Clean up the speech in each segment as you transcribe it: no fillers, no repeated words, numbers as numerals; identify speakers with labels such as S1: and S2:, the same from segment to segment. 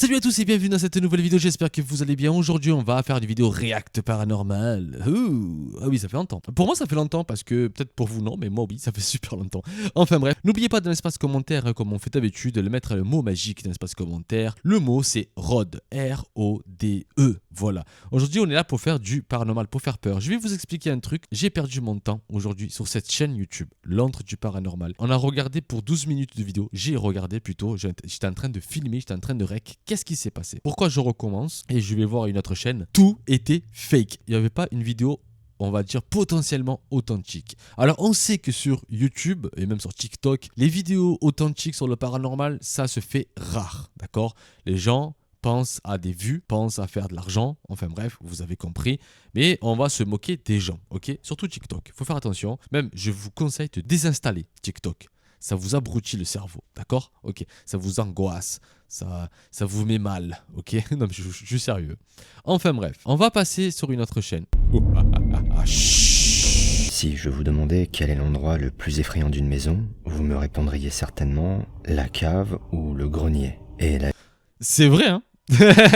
S1: Salut à tous et bienvenue dans cette nouvelle vidéo, j'espère que vous allez bien. Aujourd'hui on va faire une vidéo react paranormal. Ouh. Ah oui, ça fait longtemps. Pour moi ça fait longtemps parce que peut-être pour vous non, mais moi oui, ça fait super longtemps. Enfin bref, n'oubliez pas dans l'espace commentaire, comme on fait d'habitude, de mettre le mot magique dans l'espace commentaire. Le mot c'est RODE, R-O-D-E, voilà. Aujourd'hui on est là pour faire du paranormal, pour faire peur. Je vais vous expliquer un truc, j'ai perdu mon temps aujourd'hui sur cette chaîne YouTube, l'antre du paranormal. On a regardé pour 12 minutes de vidéo, j'ai regardé plutôt, j'étais en train de filmer, j'étais en train de rec. Qu'est-ce qui s'est passé? Pourquoi je recommence et je vais voir une autre chaîne? Tout était fake. Il n'y avait pas une vidéo, on va dire, potentiellement authentique. Alors on sait que sur YouTube et même sur TikTok, les vidéos authentiques sur le paranormal, ça se fait rare, d'accord? Les gens pensent à des vues, pensent à faire de l'argent, enfin bref, vous avez compris, mais on va se moquer des gens, ok? Surtout TikTok, il faut faire attention, même je vous conseille de désinstaller TikTok. Ça vous abrutit le cerveau, d'accord? Ok, ça vous angoisse, ça vous met mal, ok? Non mais je suis sérieux. Enfin bref, on va passer sur une autre chaîne.
S2: Si je vous demandais quel est l'endroit le plus effrayant d'une maison, vous me répondriez certainement la cave ou le grenier. Et la
S1: C'est vrai, hein?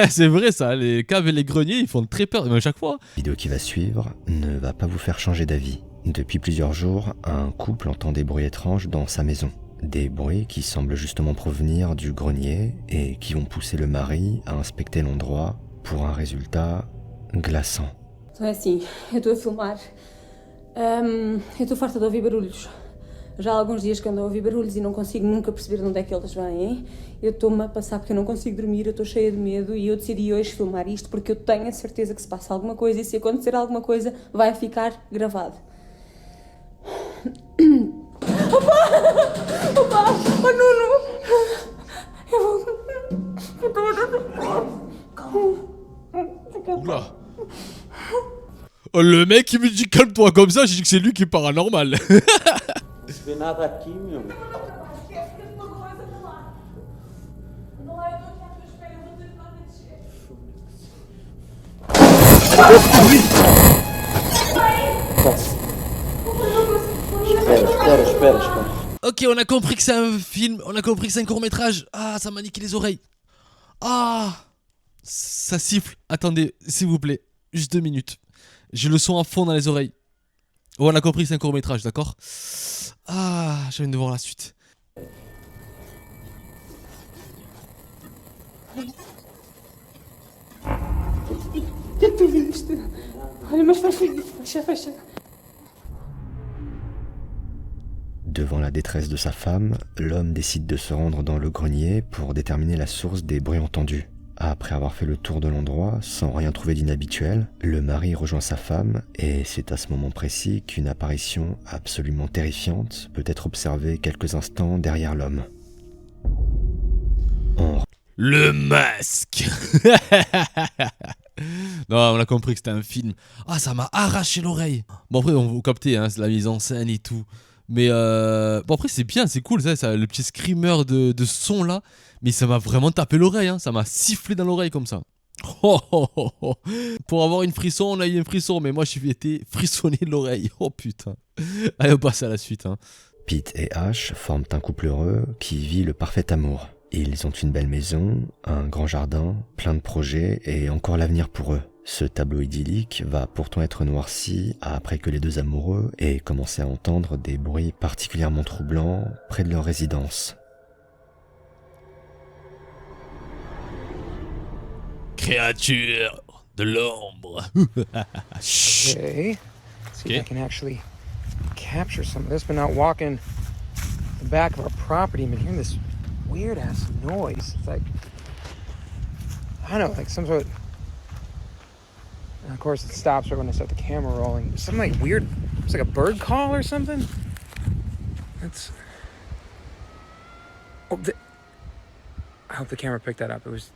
S1: C'est vrai ça, les caves et les greniers, ils font très peur, mais à chaque fois.
S2: vidéo qui va suivre ne va pas vous faire changer d'avis. Depuis plusieurs jours, un couple entend des bruits étranges dans sa maison. Des bruits qui semblent justement provenir du grenier et qui vont pousser le mari à inspecter l'endroit pour un résultat glaçant.
S3: Então é assim, eu estou a filmar. Eu estou farta de ouvir barulhos. Já há alguns dias que ando a ouvir barulhos e não consigo nunca perceber de onde é que eles vêm. Eu estou-me a passar porque eu não consigo dormir, eu estou cheia de medo e eu decidi hoje filmar isto porque eu tenho a certeza que se passa alguma coisa e se acontecer alguma coisa vai ficar gravado. Opa! Oh Nuno! Eu estou...
S1: Oula. Oh, le mec il me dit calme-toi comme ça, j'ai dit que c'est lui qui est paranormal.
S4: Não se vê nada aqui, meu. Espera.
S1: Ok, on a compris que c'est un film, on a compris que c'est un court-métrage. Ah, ça m'a niqué les oreilles. Ah, ça siffle. Attendez, s'il vous plaît, juste 2 minutes. J'ai le son à fond dans les oreilles. Oh, on a compris que c'est un court-métrage, d'accord? Ah, j'ai envie de voir la suite.
S3: Que tu viste? Olha, mas fecha.
S2: Devant la détresse de sa femme, l'homme décide de se rendre dans le grenier pour déterminer la source des bruits entendus. Après avoir fait le tour de l'endroit sans rien trouver d'inhabituel, le mari rejoint sa femme et c'est à ce moment précis qu'une apparition absolument terrifiante peut être observée quelques instants derrière l'homme.
S1: Le masque. Non, on a compris que c'était un film. Ah, ça m'a arraché l'oreille. Bon, après, on vous captez, hein, c'est la mise en scène et tout. Mais bon, après, c'est bien, c'est cool, ça, le petit screamer de son là. Mais ça m'a vraiment tapé l'oreille, hein, ça m'a sifflé dans l'oreille comme ça. Oh, oh, oh, oh. Pour avoir une frisson, on a eu un frisson, mais moi, je suis été frissonné l'oreille. Oh putain. Allez, on passe à la suite. Hein.
S2: Pete et Ash forment un couple heureux qui vit le parfait amour. Ils ont une belle maison, un grand jardin, plein de projets et encore l'avenir pour eux. Ce tableau idyllique va pourtant être noirci après que les deux amoureux aient commencé à entendre des bruits particulièrement troublants près de leur résidence.
S1: Créature de l'ombre.
S5: Okay. See if I can actually capture some of this, but not walking the back of our property. I've been hearing this weird ass noise. It's like, I don't know, like some sort of. And of course, it stops right when I start the camera rolling. Some like weird. It's like a bird call or something. That's. Oh, I hope the camera picked that up. It was.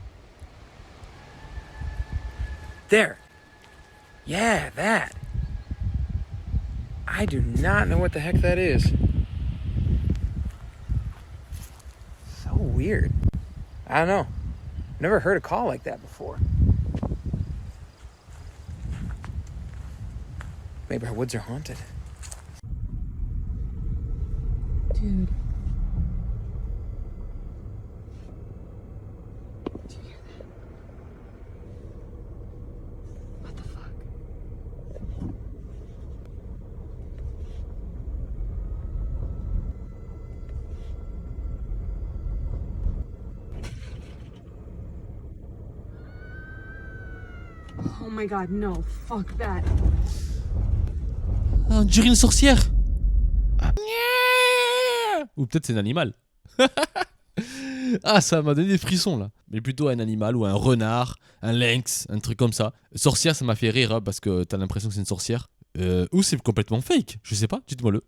S5: There. Yeah, that. I do not know what the heck that is. So weird. I don't know. Never heard a call like that before. Maybe our woods are haunted.
S3: Dude. Do you hear
S6: Oh my god, no. Fuck that.
S1: Ah, on dirait une sorcière. Ou peut-être c'est un animal. Ah, ça m'a donné des frissons là. Mais plutôt un animal ou un renard, un lynx, un truc comme ça. Sorcière, ça m'a fait rire hein, parce que t'as l'impression que c'est une sorcière. Ou c'est complètement fake. Je sais pas, dites-moi-le.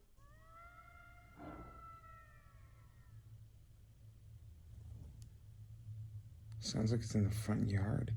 S5: Sounds like it's in the front yard.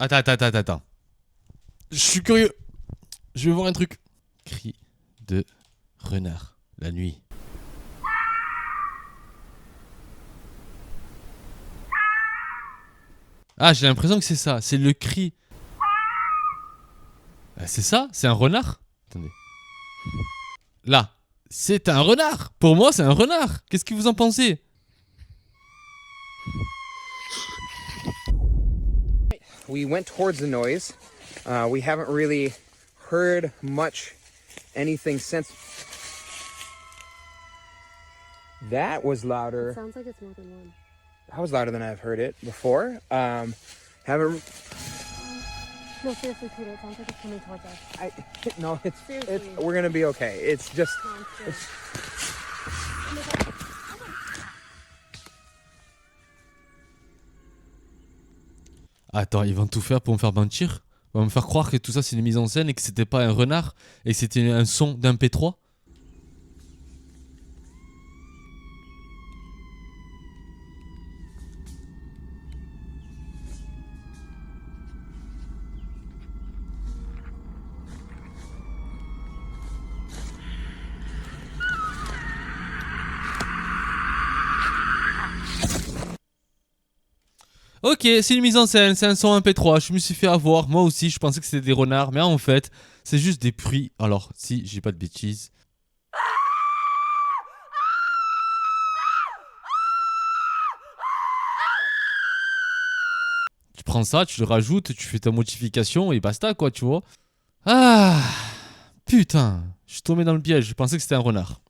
S1: Attends. Je suis curieux. Je vais voir un truc. Cri de renard. La nuit. Ah, j'ai l'impression que c'est ça. C'est le cri. Ah, c'est ça? C'est un renard? Attendez. Là. C'est un renard. Pour moi, c'est un renard. Qu'est-ce que vous en pensez?
S5: We went towards the noise. We haven't really heard much anything since. That was louder.
S6: Sounds like it's more than one.
S5: That was louder than I've heard it before. Haven't.
S6: No, seriously, Peter, it sounds like it's coming towards us.
S5: No, it's
S6: Seriously.
S5: we're gonna be okay. It's just.
S1: Attends, ils vont tout faire pour me faire mentir? Ils vont me faire croire que tout ça c'est une mise en scène et que c'était pas un renard et que c'était un son d'un P3? Ok, c'est une mise en scène, c'est un son MP3, je me suis fait avoir, moi aussi je pensais que c'était des renards, mais en fait, c'est juste des bruits. Alors, si j'ai pas de bêtises. Tu prends ça, tu le rajoutes, tu fais ta modification et basta quoi, tu vois. Ah, putain, je suis tombé dans le piège, je pensais que c'était un renard.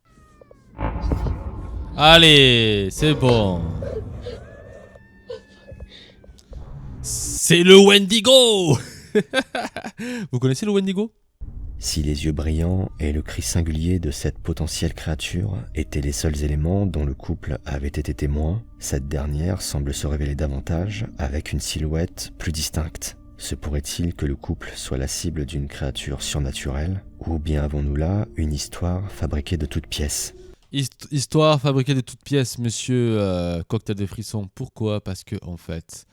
S1: Allez, c'est bon. C'est le Wendigo. Vous connaissez le Wendigo?
S2: Si les yeux brillants et le cri singulier de cette potentielle créature étaient les seuls éléments dont le couple avait été témoin, cette dernière semble se révéler davantage avec une silhouette plus distincte. Se pourrait-il que le couple soit la cible d'une créature surnaturelle, ou bien avons-nous là une histoire fabriquée de toutes pièces?
S1: Histoire fabriquée de toutes pièces, monsieur Cocktail de frissons. Pourquoi? Parce que, en fait,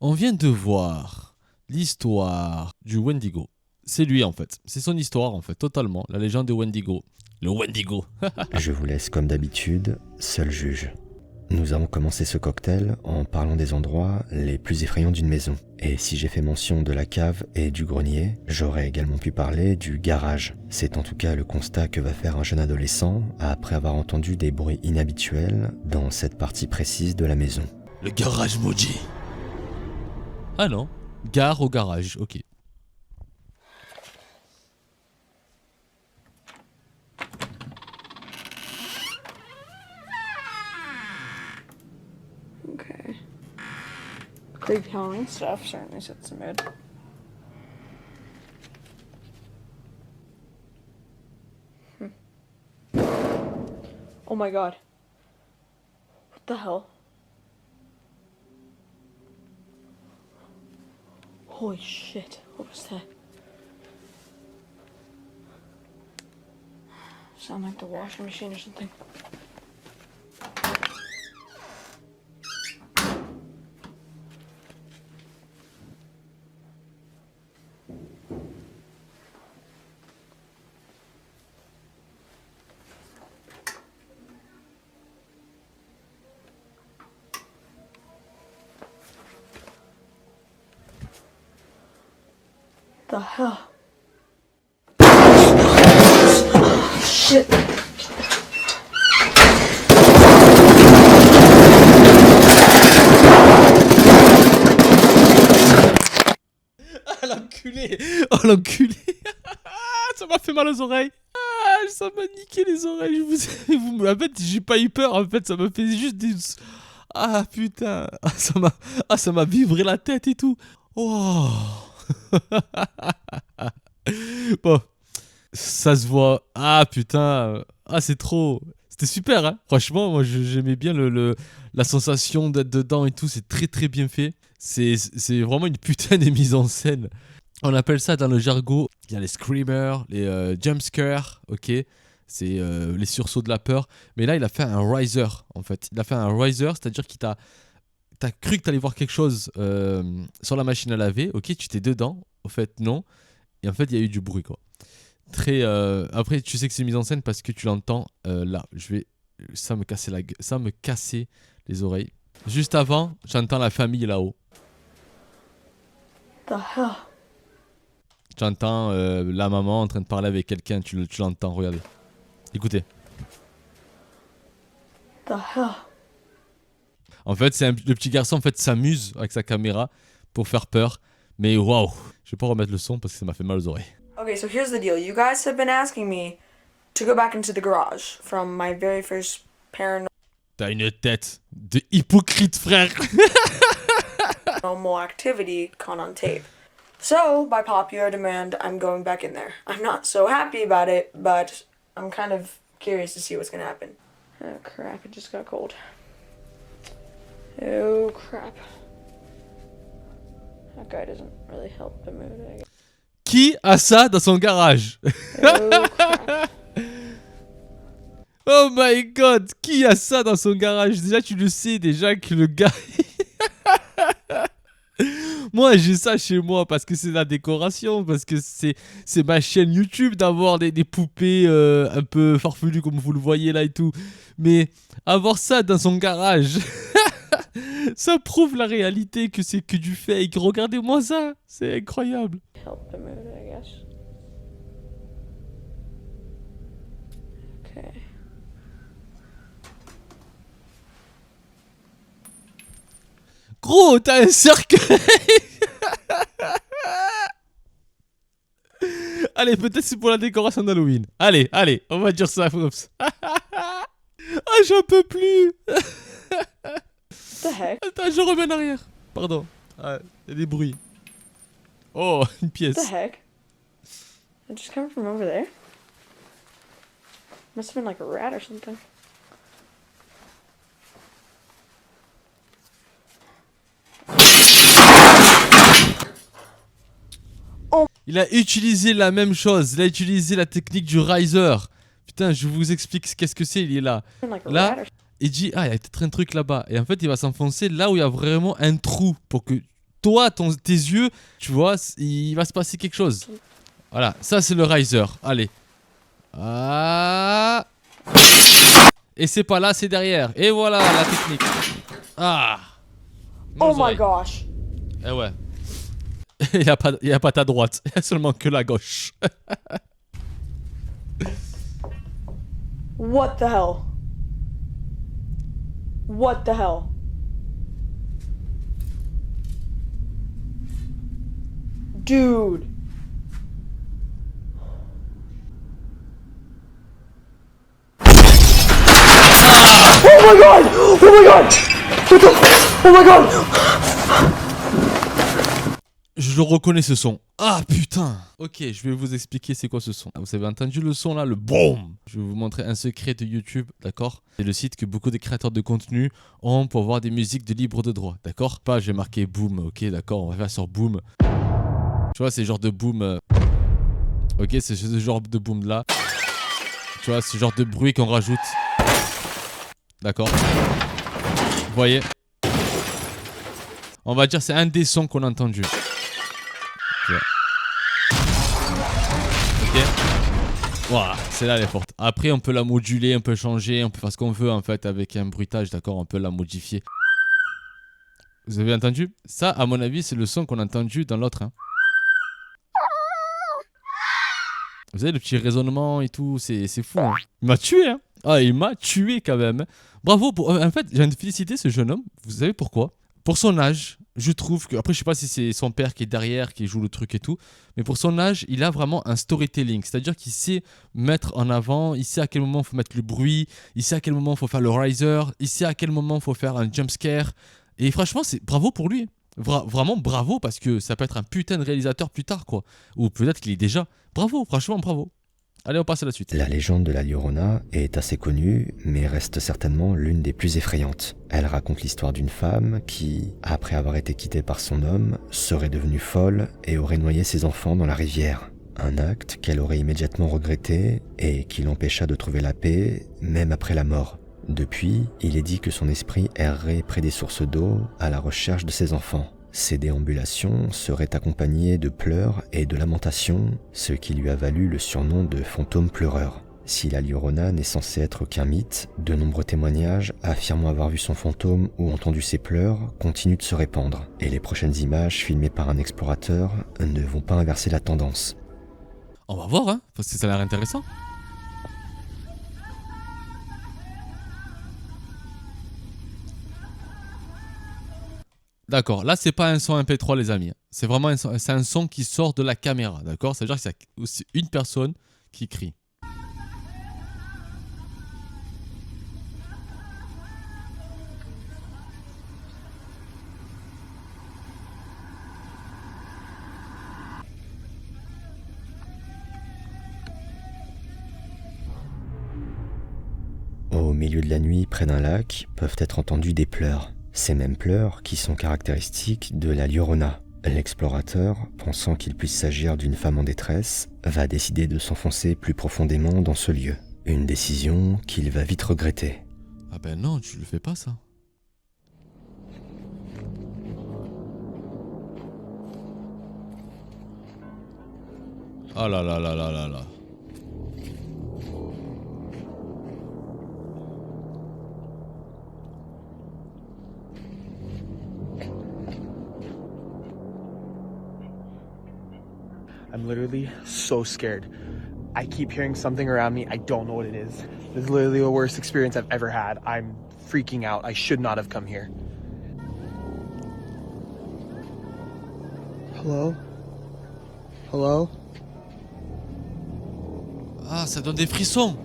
S1: on vient de voir l'histoire du Wendigo. C'est lui, en fait. C'est son histoire, en fait, totalement. La légende de Wendigo. Le Wendigo.
S2: Je vous laisse, comme d'habitude, seul juge. Nous avons commencé ce cocktail en parlant des endroits les plus effrayants d'une maison. Et si j'ai fait mention de la cave et du grenier, j'aurais également pu parler du garage. C'est en tout cas le constat que va faire un jeune adolescent après avoir entendu des bruits inhabituels dans cette partie précise de la maison.
S1: Le garage maudit. Ah non. Gare au garage, ok.
S6: Okay. Creepy Halloween stuff certainly sets the mood. Oh my god. What the hell? Holy shit, what was that? Sound like the washing machine or something. The hell? Shit.
S1: Ah l'enculé. Oh l'enculé. Ça m'a fait mal aux oreilles. Ah, ça m'a niqué les oreilles. En fait, j'ai pas eu peur. En fait, ça m'a fait juste des... Ah putain. Ça m'a vibré la tête et tout. Oh. Bon. Ça se voit. Ah putain. Ah c'est trop. C'était super hein. Franchement, moi j'aimais bien la sensation d'être dedans et tout. C'est très très bien fait. C'est vraiment une putain de mise en scène. On appelle ça dans le jargon, il y a les screamers, les jumpscares, ok. C'est les sursauts de la peur. Mais là, il a fait un riser, en fait. Il a fait un riser, c'est-à-dire qu'il t'as cru que t'allais voir quelque chose sur la machine à laver, ok. Tu t'es dedans, au fait, non. Et en fait, il y a eu du bruit, quoi. Très. Après, tu sais que c'est mise en scène parce que tu l'entends là. Ça me cassait les oreilles. Juste avant, j'entends la famille là-haut.
S6: The hell?
S1: J'entends la maman en train de parler avec quelqu'un, tu l'entends, regardez. Écoutez.
S6: The hell?
S1: En fait, le petit garçon en fait s'amuse avec sa caméra pour faire peur. Mais waouh, je vais pas remettre le son parce que ça m'a fait mal aux oreilles.
S6: Okay, so here's the deal. You guys have been asking me to go back into the garage from my very first paranormal
S1: T'as une tête de hypocrite, frère.
S6: activity caught on tape. So, by popular demand, I'm going back in there. I'm not so happy about it, but I'm kind of curious to see what's gonna happen. Oh crap, it just got cold. Oh crap. That guy doesn't really help the mood, I guess.
S1: Qui a ça dans son garage?
S6: Oh crap.
S1: Oh my god, qui a ça dans son garage? Déjà, tu le sais déjà que le gars... Moi, j'ai ça chez moi parce que c'est la décoration, parce que c'est ma chaîne YouTube d'avoir des poupées un peu farfelues comme vous le voyez là et tout. Mais avoir ça dans son garage, ça prouve la réalité que c'est que du fake. Regardez-moi ça, c'est incroyable.
S6: Help the mood, I guess. Okay.
S1: Gros, t'as un cercueil. Allez, peut-être c'est pour la décoration d'Halloween. Allez, on va dire ça comme ça. Ah, j'en peux plus.
S6: The heck?
S1: Attends, je remets en arrière. Pardon. Ah, il y a des bruits. Oh, une pièce.
S6: The heck? It just come from over there? Must have been like a rat or something.
S1: Il a utilisé la même chose. Il a utilisé la technique du riser. Putain, je vous explique qu'est-ce que c'est. Il est là.
S6: Like a
S1: Là,
S6: rat or
S1: il dit, ah, il y a peut-être un truc là-bas. Et en fait, il va s'enfoncer là où il y a vraiment un trou. Pour que toi, tes yeux, tu vois, il va se passer quelque chose. Voilà, ça c'est le riser. Allez. Ah. Et c'est pas là, c'est derrière. Et voilà la technique. Ah.
S6: Oh
S1: Nos
S6: my
S1: oreilles.
S6: gosh.
S1: Eh ouais. Il n'y a pas ta droite. Il y a seulement que la gauche.
S6: What the hell? What the hell? Dude. Oh my god! Oh my god! What the? Oh my god!
S1: Je le reconnais ce son. Ah putain. Ok, je vais vous expliquer c'est quoi ce son. Vous avez entendu le son là, le boom. Je vais vous montrer un secret de YouTube, d'accord? C'est le site que beaucoup de créateurs de contenu ont pour voir des musiques de libre de droit, d'accord? Pas, j'ai marqué boom, ok, d'accord, on va faire sur boom. Tu vois, c'est le genre de boom. Ok, c'est ce genre de boom là. Tu vois, ce genre de bruit qu'on rajoute. D'accord? Vous voyez? On va dire c'est un des sons qu'on a entendu. Ok. Voilà, celle-là elle est forte. Après on peut la moduler, on peut changer, on peut faire ce qu'on veut en fait avec un bruitage, d'accord, on peut la modifier. Vous avez entendu? Ça à mon avis c'est le son qu'on a entendu dans l'autre. Hein. Vous savez, le petit raisonnement et tout, c'est fou. Hein. Il m'a tué, hein. Ah, il m'a tué quand même. Bravo. En fait, j'ai envie de féliciter ce jeune homme. Vous savez pourquoi? Pour son âge, je trouve que... Après, je sais pas si c'est son père qui est derrière, qui joue le truc et tout. Mais pour son âge, il a vraiment un storytelling. C'est-à-dire qu'il sait mettre en avant, il sait à quel moment il faut mettre le bruit, il sait à quel moment il faut faire le riser, il sait à quel moment il faut faire un jump scare. Et franchement, c'est bravo pour lui. Vraiment bravo, parce que ça peut être un putain de réalisateur plus tard, quoi. Ou peut-être qu'il est déjà. Bravo, franchement, bravo. Allez, on passe à la suite.
S2: La légende de la Llorona est assez connue, mais reste certainement l'une des plus effrayantes. Elle raconte l'histoire d'une femme qui, après avoir été quittée par son homme, serait devenue folle et aurait noyé ses enfants dans la rivière. Un acte qu'elle aurait immédiatement regretté et qui l'empêcha de trouver la paix, même après la mort. Depuis, il est dit que son esprit errerait près des sources d'eau à la recherche de ses enfants. Ses déambulations seraient accompagnées de pleurs et de lamentations, ce qui lui a valu le surnom de fantôme pleureur. Si la Llorona n'est censée être qu'un mythe, de nombreux témoignages affirmant avoir vu son fantôme ou entendu ses pleurs continuent de se répandre, et les prochaines images filmées par un explorateur ne vont pas inverser la tendance.
S1: On va voir, hein, parce que ça a l'air intéressant. D'accord, là c'est pas un son MP3 les amis, c'est vraiment un son qui sort de la caméra, d'accord? C'est-à-dire que c'est une personne qui crie.
S2: Au milieu de la nuit, près d'un lac, peuvent être entendus des pleurs. Ces mêmes pleurs qui sont caractéristiques de la Llorona. L'explorateur, pensant qu'il puisse s'agir d'une femme en détresse, va décider de s'enfoncer plus profondément dans ce lieu. Une décision qu'il va vite regretter.
S1: Ah ben non, tu le fais pas ça. Oh là là là là là là.
S7: I'm literally so scared. I keep hearing something around me. I don't know what it is. This is literally the worst experience I've ever had. I'm freaking out. I should not have come here. Hello? Hello?
S1: Ah, ça donne des frissons.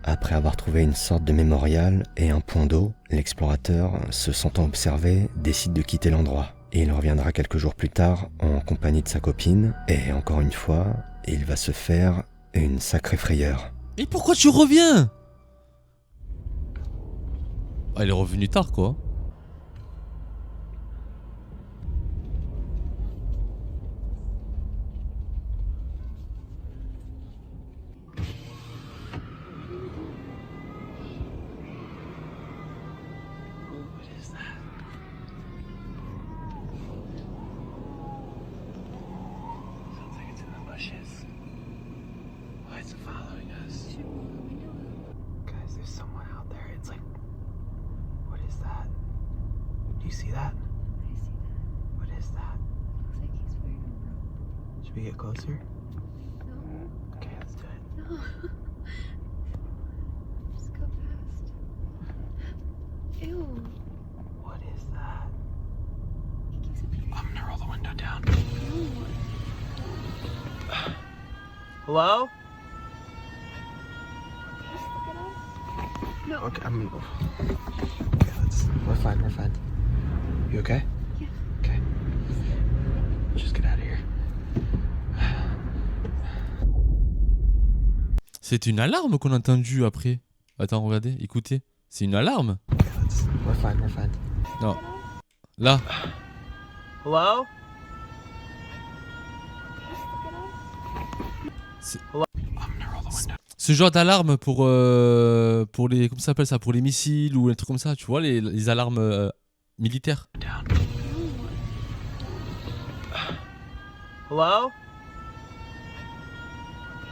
S2: Après avoir trouvé une sorte de mémorial et un point d'eau, l'explorateur, se sentant observé, décide de quitter l'endroit. Il reviendra quelques jours plus tard en compagnie de sa copine, et encore une fois, il va se faire une sacrée frayeur.
S1: Et pourquoi tu reviens? Ah, il est revenu tard quoi.
S7: You see that? What is that?
S8: Looks like he's wearing a robe.
S7: Should we get closer?
S8: No.
S7: Okay, let's do it.
S8: No. Just go fast. Ew.
S7: What is that?
S8: He keeps appearing.
S7: I'm gonna roll the window down.
S8: No.
S7: Hello?
S8: Just look at us. No.
S7: Okay, I'm gonna go. Okay, we're fine, we're fine. You okay?
S8: Yeah.
S7: Okay. Let's just get out of here.
S1: C'est une alarme qu'on a entendue après. Attends, regardez, écoutez. C'est une alarme.
S7: Okay, we're fine, we're fine.
S1: Non. Là.
S7: Hello?
S1: C'est-
S7: I'm gonna roll the window.
S1: Ce genre d'alarme pour les... Comment ça s'appelle ça? Pour les missiles ou un truc comme ça. Tu vois, les alarmes militaires.
S7: Down. Hello?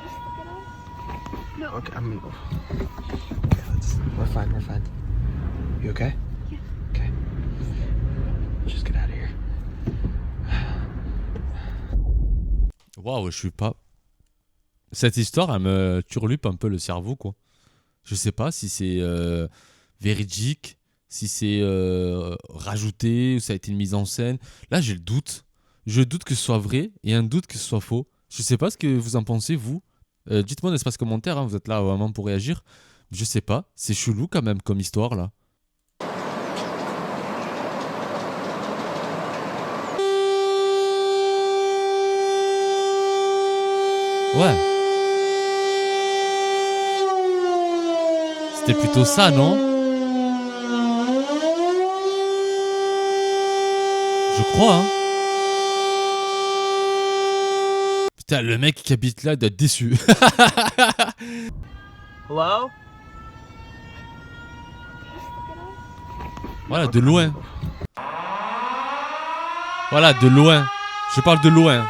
S8: Just look at us. No.
S7: Okay, I'm gonna go. Okay, We're fine, we're fine. You okay?
S8: Yeah.
S7: Okay. Let's just get out of here.
S1: Waouh, je suis pas... Cette histoire, elle me turlupe un peu le cerveau, quoi. Je sais pas si c'est véridique, si c'est rajouté, ou ça a été une mise en scène. Là, j'ai le doute. Je doute que ce soit vrai et un doute que ce soit faux. Je sais pas ce que vous en pensez, vous. Dites-moi dans l'espace commentaire, hein, vous êtes là vraiment pour réagir. Je sais pas, c'est chelou quand même comme histoire, là. Ouais. C'était plutôt ça, non? Je crois, hein. Putain, le mec qui habite là doit être déçu.
S7: Hello?
S1: Voilà, de loin. Voilà, de loin. Je parle de loin.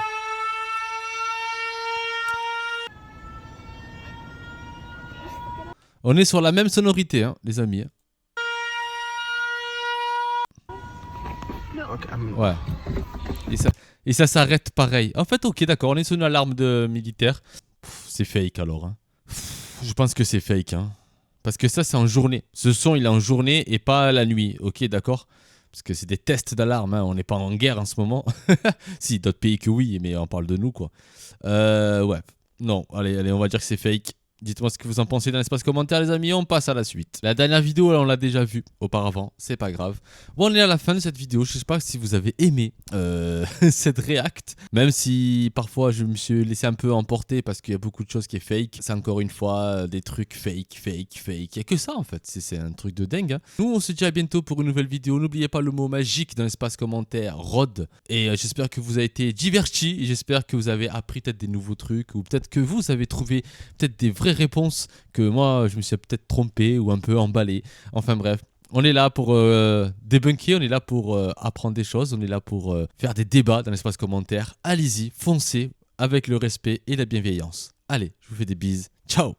S1: On est sur la même sonorité, hein, les amis.
S7: Okay, I'm...
S1: Ouais. Et ça s'arrête pareil. En fait, ok, d'accord, on est sur une alarme de militaire. C'est fake alors. Hein. Je pense que c'est fake. Hein. Parce que ça, c'est en journée. Ce son, il est en journée et pas la nuit. Ok, d'accord. Parce que c'est des tests d'alarme. Hein. On n'est pas en guerre en ce moment. Si, d'autres pays que oui, mais on parle de nous, quoi. Ouais. Non, allez, on va dire que c'est fake. Dites-moi ce que vous en pensez dans l'espace commentaire, les amis. On passe à la suite. La dernière vidéo, on l'a déjà vue auparavant. C'est pas grave. Bon, on est à la fin de cette vidéo. Je sais pas si vous avez aimé cette react. Même si parfois je me suis laissé un peu emporter parce qu'il y a beaucoup de choses qui est fake. C'est encore une fois des trucs fake. Il n'y a que ça en fait. C'est un truc de dingue. Hein. Nous, on se dit à bientôt pour une nouvelle vidéo. N'oubliez pas le mot magique dans l'espace commentaire, Rod. Et j'espère que vous avez été divertis. J'espère que vous avez appris peut-être des nouveaux trucs. Ou peut-être que vous avez trouvé peut-être des vraies réponses que moi je me suis peut-être trompé ou un peu emballé. Enfin bref, on est là pour débunker, on est là pour apprendre des choses, on est là pour faire des débats dans l'espace commentaire. Allez-y, foncez avec le respect et la bienveillance. Allez, je vous fais des bises. Ciao.